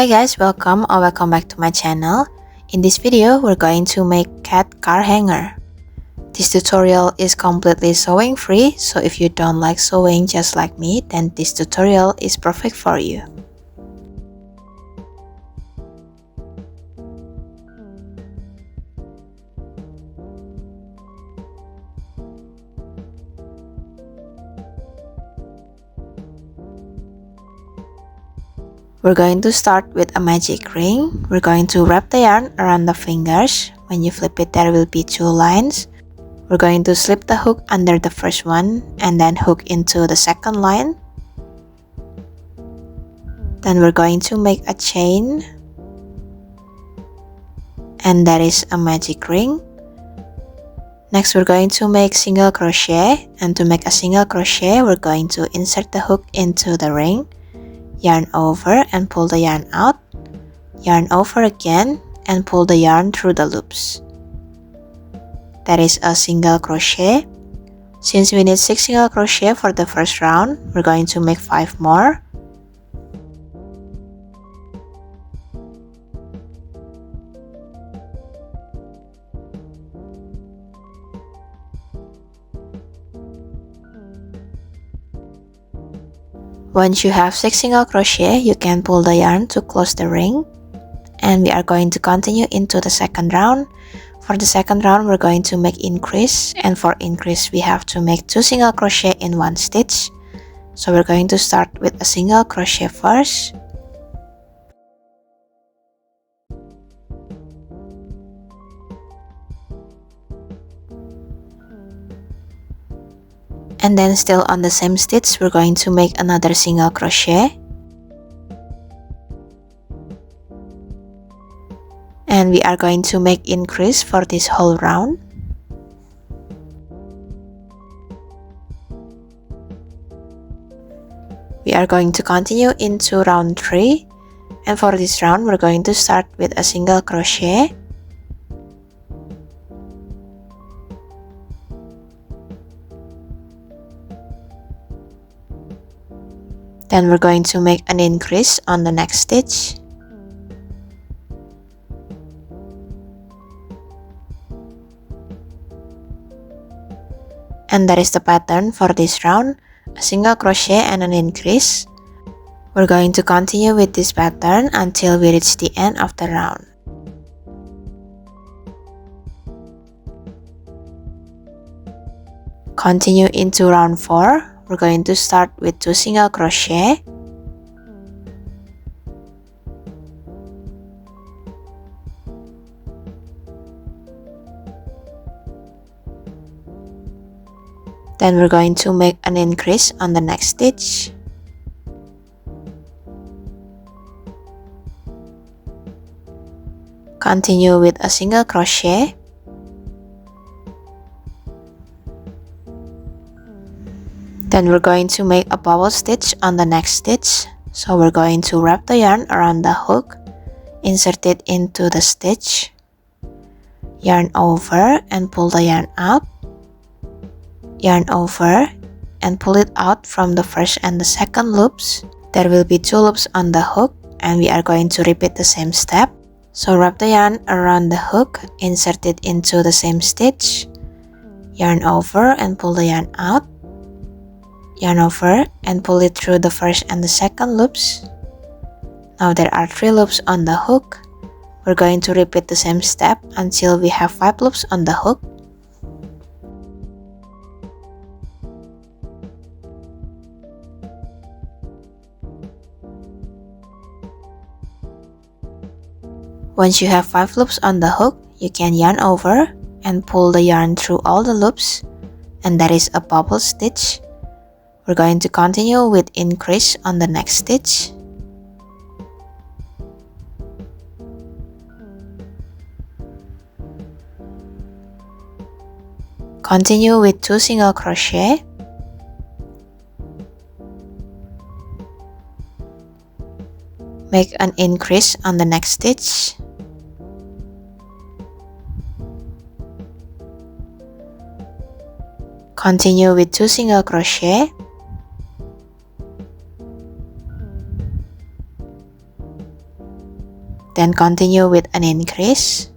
Hi guys, welcome or welcome back to my channel. In this video, we're going to make cat car hanger. This tutorial is completely sewing free, so if you don't like sewing just like me, then this tutorial is perfect for you. We're going to start with a magic ring. We're going to wrap the yarn around the fingers. When you flip it, there will be two lines. We're going to slip the hook under the first one and then hook into the second line. Then we're going to make a chain. And that is a magic ring. Next, we're going to make single crochet. And to make a single crochet, we're going to insert the hook into the ring. Yarn over and pull the yarn out, yarn over again and pull the yarn through the loops. That is a single crochet. Since we need 6 single crochet for the first round, we're going to make 5 more. Once you have 6 single crochet, you can pull the yarn to close the ring. And we are going to continue into the second round. For the second round, we're going to make increase. And for increase, we have to make 2 single crochet in 1 stitch. So we're going to start with a single crochet first. And then still on the same stitch, we're going to make another single crochet. And we are going to make increase for this whole round. We are going to continue into round 3. And for this round, we're going to start with a single crochet. Then we're going to make an increase on the next stitch. And that is the pattern for this round, a single crochet and an increase. We're going to continue with this pattern until we reach the end of the round. Continue into round 4. We're going to start with 2 single crochet. Then we're going to make an increase on the next stitch. Continue with a single crochet. Then we're going to make a bubble stitch on the next stitch. So we're going to wrap the yarn around the hook, insert it into the stitch, yarn over and pull the yarn out, yarn over and pull it out from the first and the second loops. There will be 2 loops on the hook and we are going to repeat the same step. So wrap the yarn around the hook, insert it into the same stitch, yarn over and pull the yarn out, yarn over and pull it through the first and the second loops. Now there are 3 loops on the hook. We're going to repeat the same step until we have 5 loops on the hook. Once you have 5 loops on the hook, you can yarn over and pull the yarn through all the loops, and that is a bubble stitch. We're going to continue with increase on the next stitch. Continue with 2 single crochet. Make an increase on the next stitch. Continue with 2 single crochet. Then continue with an increase.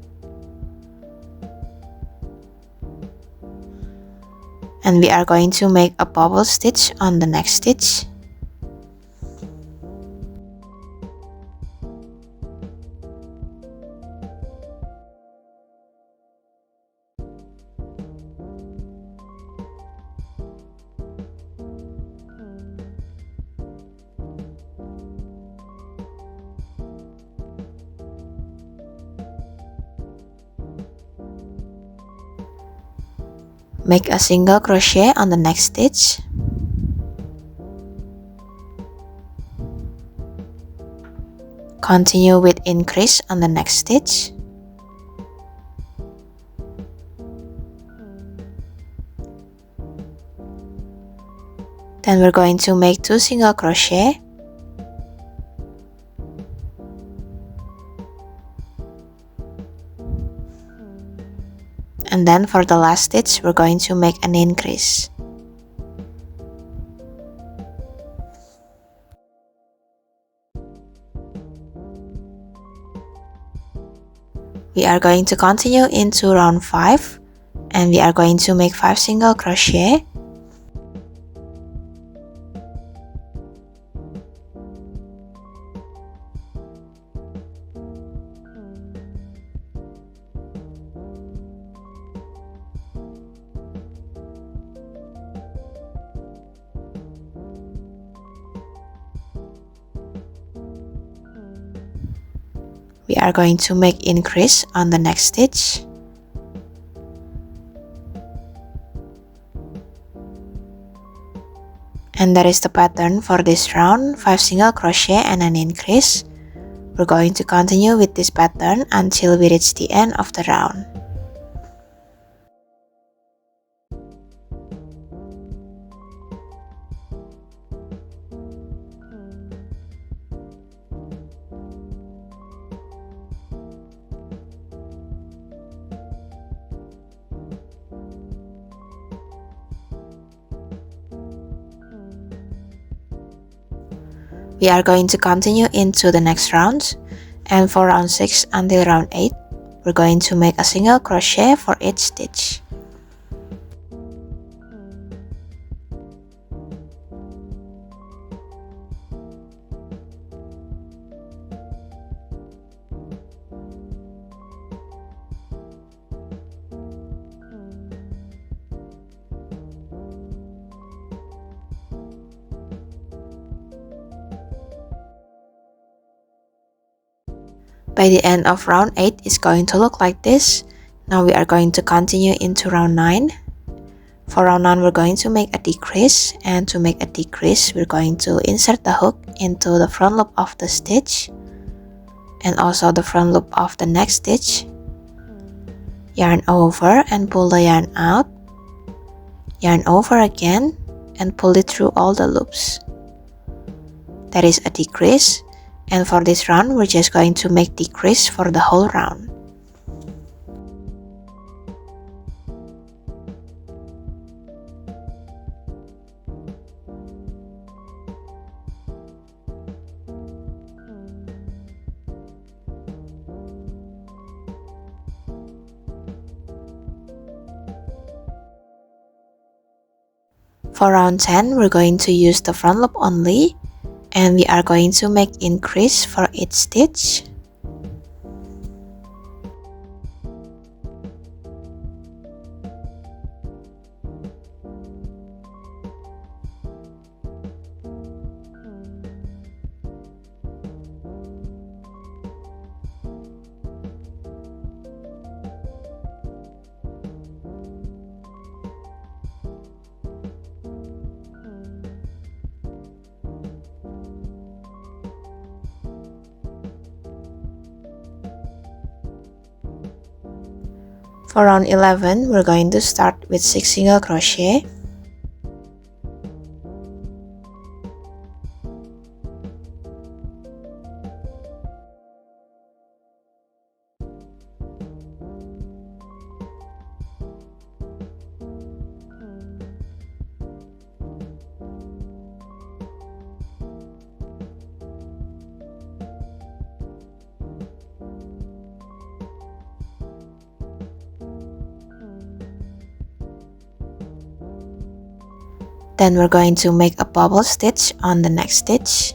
And we are going to make a bubble stitch on the next stitch. Make a single crochet on the next stitch. Continue with increase on the next stitch. Then we're going to make 2 single crochet. And then for the last stitch, we're going to make an increase. We are going to continue into round 5, and we are going to make 5 single crochet. We are going to make increase on the next stitch. And that is the pattern for this round, 5 single crochet and an increase. We're going to continue with this pattern until we reach the end of the round. We are going to continue into the next round, and for round 6 until round 8, we're going to make a single crochet for each stitch. By the end of round 8, it's going to look like this. Now we are going to continue into round 9. For round 9, we're going to make a decrease, and to make a decrease, we're going to insert the hook into the front loop of the stitch and also the front loop of the next stitch. Yarn over and pull the yarn out. Yarn over again and pull it through all the loops. That is a decrease. And for this round, we're just going to make decrease for the whole round. For round 10, we're going to use the front loop only, and we are going to make increase for each stitch. For round 11, we're going to start with 6 single crochet. Then we're going to make a bubble stitch on the next stitch.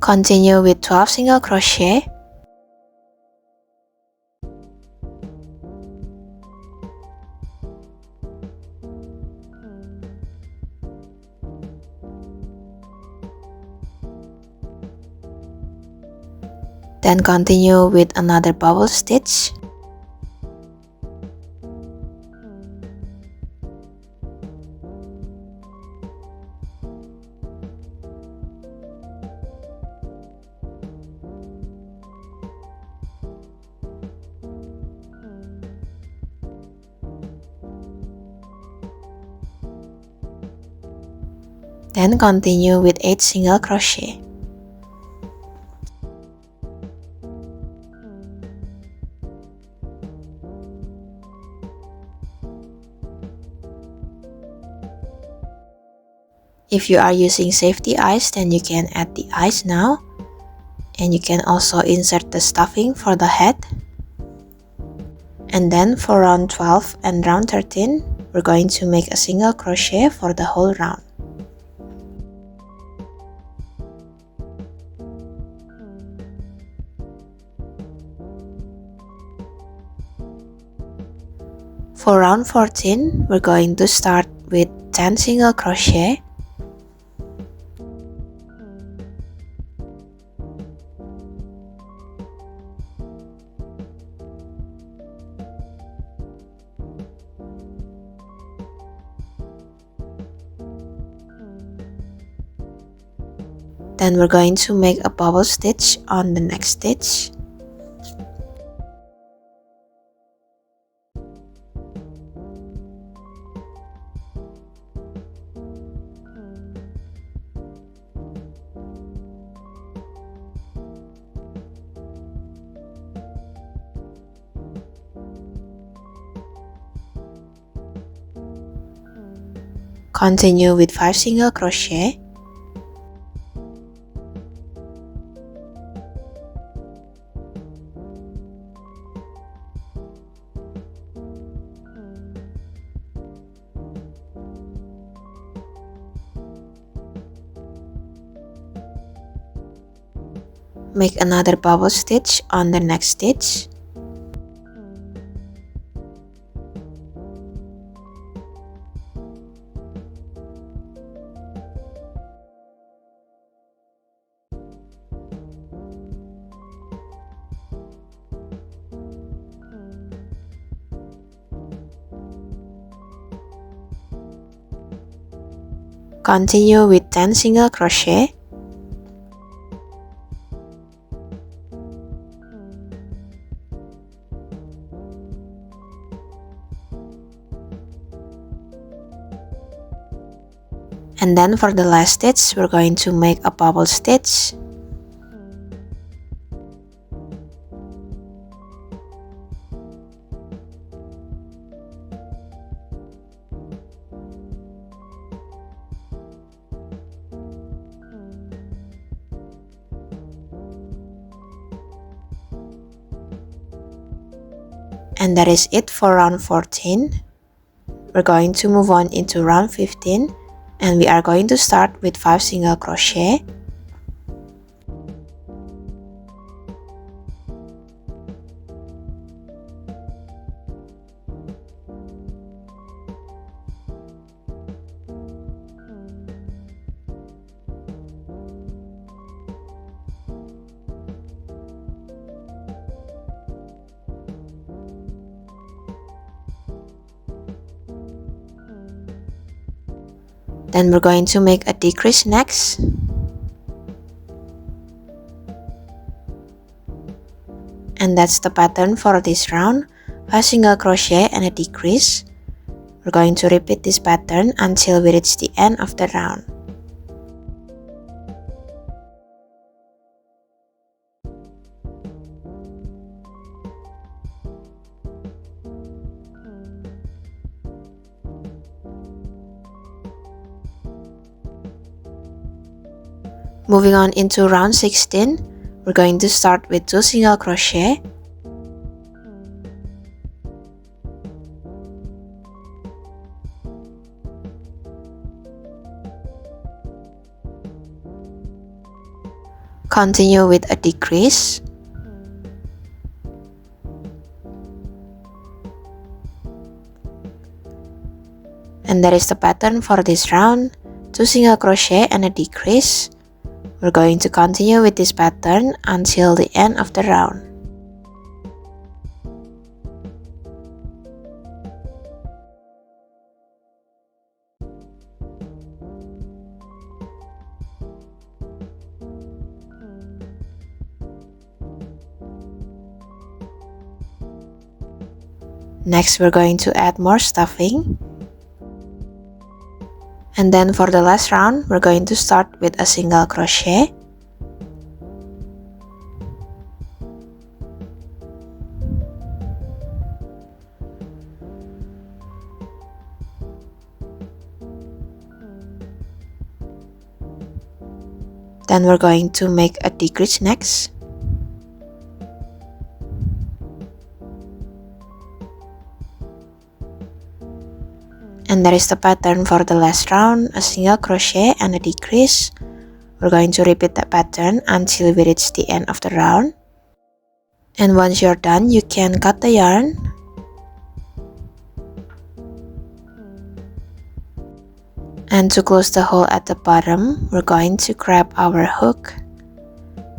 Continue with 12 single crochet. Then continue with another bubble stitch. Then continue with 8 single crochet. If you are using safety eyes, then you can add the eyes now. And you can also insert the stuffing for the head. And then for round 12 and round 13, we're going to make a single crochet for the whole round. For round 14, we're going to start with 10 single crochet. Then we're going to make a bubble stitch on the next stitch. Continue with 5 single crochet. Make another bubble stitch on the next stitch. Continue with 10 single crochet. And then for the last stitch, we're going to make a bubble stitch. And that is it for round 14. We're going to move on into round 15. And we are going to start with 5 single crochet. Then we're going to make a decrease next. And that's the pattern for this round. 5 single crochet and a decrease. We're going to repeat this pattern until we reach the end of the round. Moving on into round 16, we're going to start with 2 single crochet. Continue with a decrease. And that is the pattern for this round. 2 single crochet and a decrease. We're going to continue with this pattern until the end of the round. Next, we're going to add more stuffing. And then for the last round, we're going to start with a single crochet. Then we're going to make a decrease next. And that is the pattern for the last round, a single crochet and a decrease. We're going to repeat that pattern until we reach the end of the round. And once you're done, you can cut the yarn. And to close the hole at the bottom, we're going to grab our hook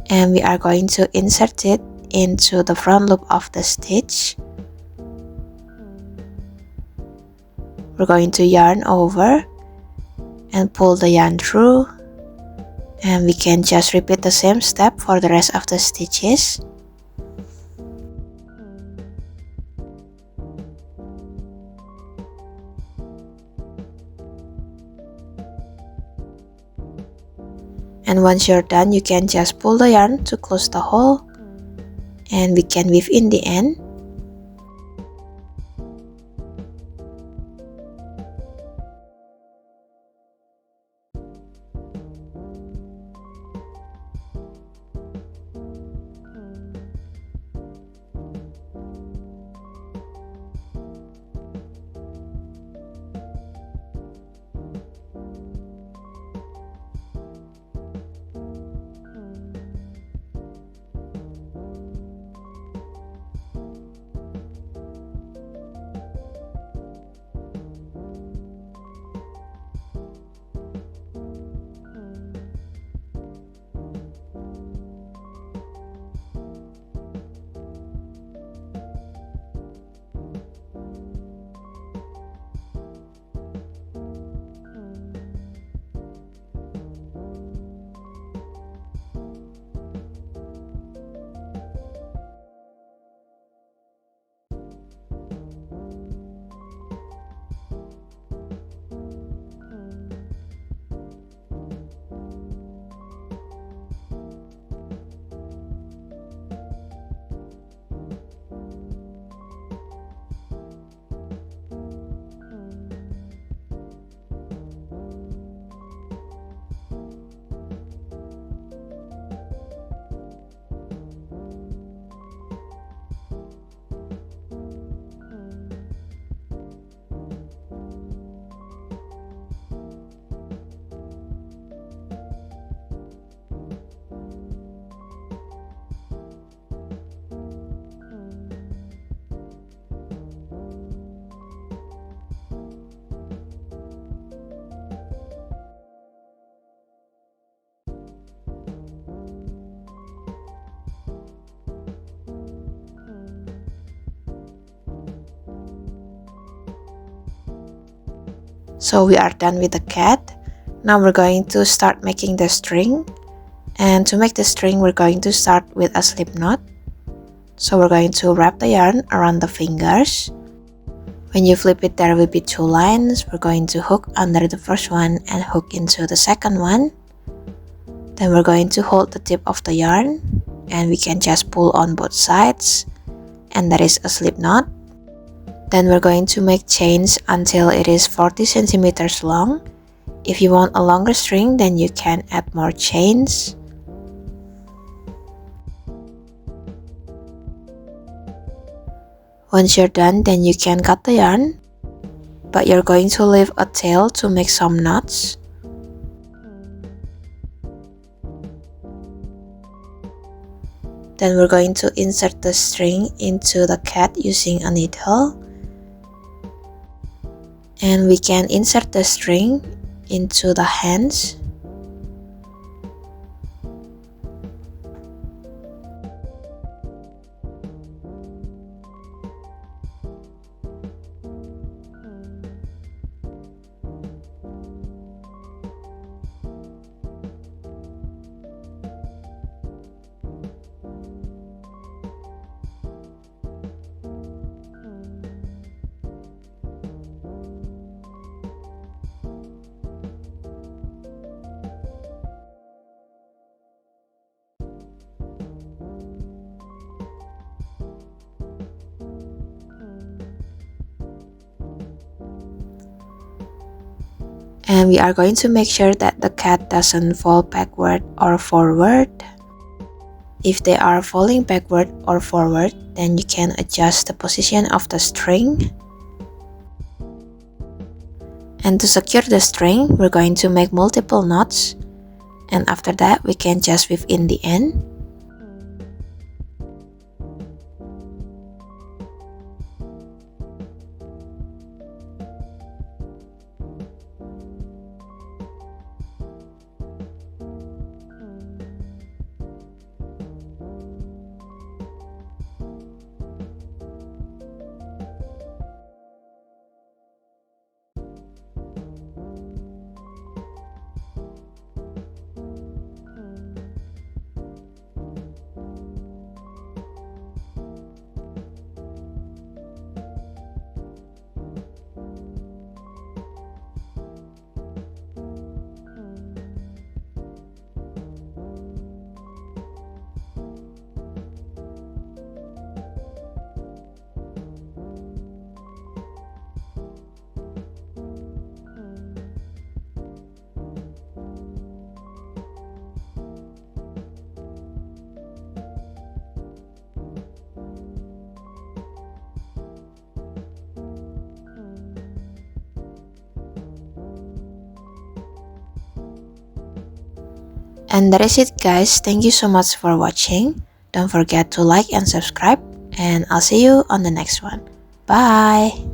and we are going to insert it into the front loop of the stitch. We're going to yarn over and pull the yarn through, and we can just repeat the same step for the rest of the stitches. And once you're done, you can just pull the yarn to close the hole, and we can weave in the end. So we are done with the cat. Now we're going to start making the string. And to make the string, we're going to start with a slip knot. So we're going to wrap the yarn around the fingers. When you flip it, there will be 2 lines. We're going to hook under the first one and hook into the second one. Then we're going to hold the tip of the yarn and we can just pull on both sides. And that is a slip knot. Then we're going to make chains until it is 40 centimeters long. If you want a longer string, then you can add more chains. Once you're done, then you can cut the yarn, but you're going to leave a tail to make some knots. Then we're going to insert the string into the cat using a needle. And we can insert the string into the hands. And we are going to make sure that the cat doesn't fall backward or forward. If they are falling backward or forward, then you can adjust the position of the string. And to secure the string, we're going to make multiple knots. And after that, we can just weave in the end. And that is it, guys. Thank you so much for watching. Don't forget to like and subscribe, and I'll see you on the next one. Bye!